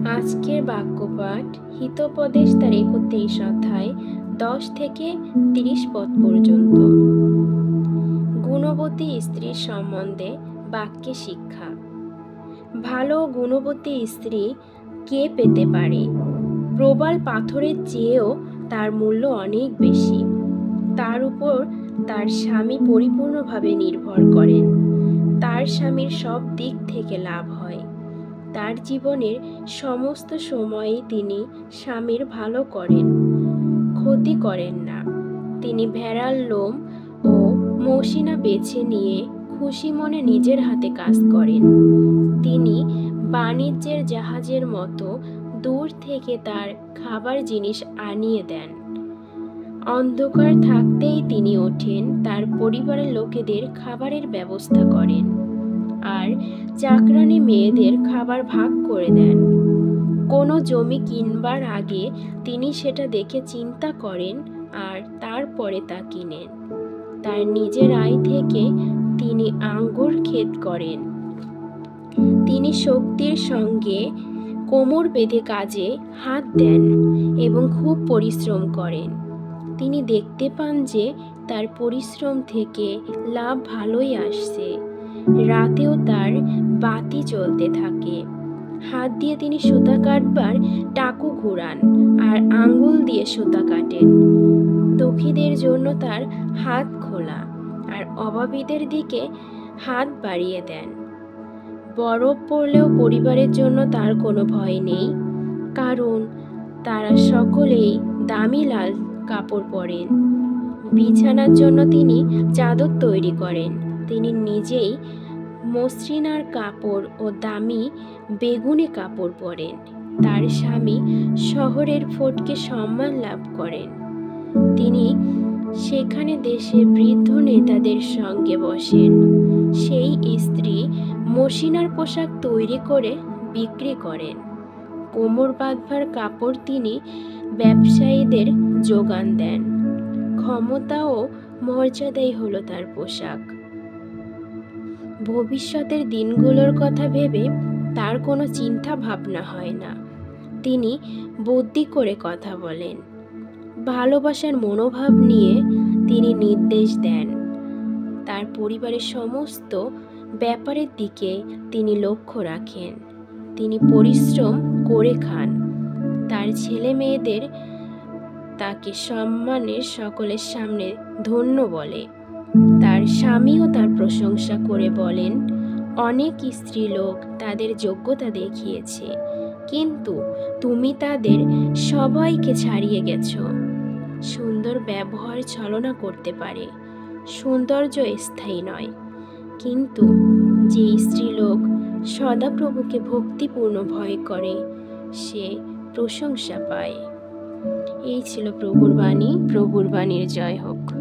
আজকের বাক্যপাঠ হিতোপদেশ তার ৩১ অধ্যায় ১০ থেকে ৩০ পদ পর্যন্ত। গুণবতী স্ত্রীর সম্বন্ধে বাক্যে শিক্ষা। ভালো গুণবতী স্ত্রী কে পেতে পারে? প্রবাল পাথরের চেয়েও তার মূল্য অনেক বেশি। তার উপর তার স্বামী পরিপূর্ণভাবে নির্ভর করেন। তার স্বামীর সব দিক থেকে লাভ হয়। তার জীবনের সমস্ত সময়েই তিনি স্বামীর ভালো করেন, ক্ষতি করেন না। তিনি ভেড়ার লোম ও মশিনা বেছে নিয়ে খুশি মনে নিজের হাতে কাজ করেন। তিনি বাণিজ্যের জাহাজের মতো দূর থেকে তার খাবার জিনিস আনিয়ে দেন। অন্ধকার থাকতেই তিনি ওঠেন, তার পরিবারের লোকেদের খাবারের ব্যবস্থা করেন আর চাকরানী মেয়েদের খাবার ভাগ করে দেন। কোনো জমি কিনবার আগে তিনি সেটা দেখে চিন্তা করেন আর তারপরে তা কিনেন। তার নিজের আয় থেকে তিনি আঙ্গুর ক্ষেত করেন। তিনি শক্তির সঙ্গে কোমর বেঁধে কাজে হাত দেন এবং খুব পরিশ্রম করেন। তিনি দেখতে পান যে তার পরিশ্রম থেকে লাভ ভালোই আসছে। রাতেও তার বাতি জ্বলতে থাকে। হাত দিয়ে তিনি সুতা কাটবার টাকু ঘুরান আর আঙ্গুল দিয়ে সুতা কাটেন। দুঃখীদের জন্য তার হাত খোলা আর অভাবীদের দিকে হাত বাড়িয়ে দেন। বরফ পড়লেও পরিবারের জন্য তার কোনো ভয় নেই, কারণ তারা সকলেই দামি লাল কাপড় পরেন। বিছানার জন্য তিনি চাদর তৈরি করেন। তিনি নিজেই মসৃণার কাপড় ও দামি বেগুনি কাপড় পরেন। তার স্বামী শহরের ফটকে সম্মান লাভ করেন। তিনি সেখানে দেশে বৃদ্ধ নেতাদের সঙ্গে বসেন। সেই স্ত্রী মসৃণার পোশাক তৈরি করে বিক্রি করেন। কোমর বাঁধবার কাপড় তিনি ব্যবসায়ীদের যোগান দেন। ক্ষমতা ও মর্যাদাই হলো তার পোশাক। ভবিষ্যতের দিনগুলোর কথা ভেবে তার কোনো চিন্তা ভাবনা হয় না। তিনি বুদ্ধি করে কথা বলেন। ভালোবাসার মনোভাব নিয়ে তিনি নির্দেশ দেন। তার পরিবারের সমস্ত ব্যাপারের দিকে তিনি লক্ষ্য রাখেন। তিনি পরিশ্রম করে খান। তার ছেলে মেয়েদের তাকে সম্মানের সকলের সামনে ধন্য বলে। তার স্বামীও তার প্রশংসা করে বলেন, অনেক স্ত্রীলোক তাদের যোগ্যতা দেখিয়েছে, কিন্তু তুমি তাদের সবাইকে ছাড়িয়ে গেছ। সুন্দর ব্যবহার ছলনা করতে পারে, সৌন্দর্য স্থায়ী নয়, কিন্তু যে স্ত্রীলোক সদাপ্রভুকে ভক্তিপূর্ণ ভয় করে সে প্রশংসা পায়। এই ছিল প্রভুর বাণী। প্রভুর বাণীর জয় হোক।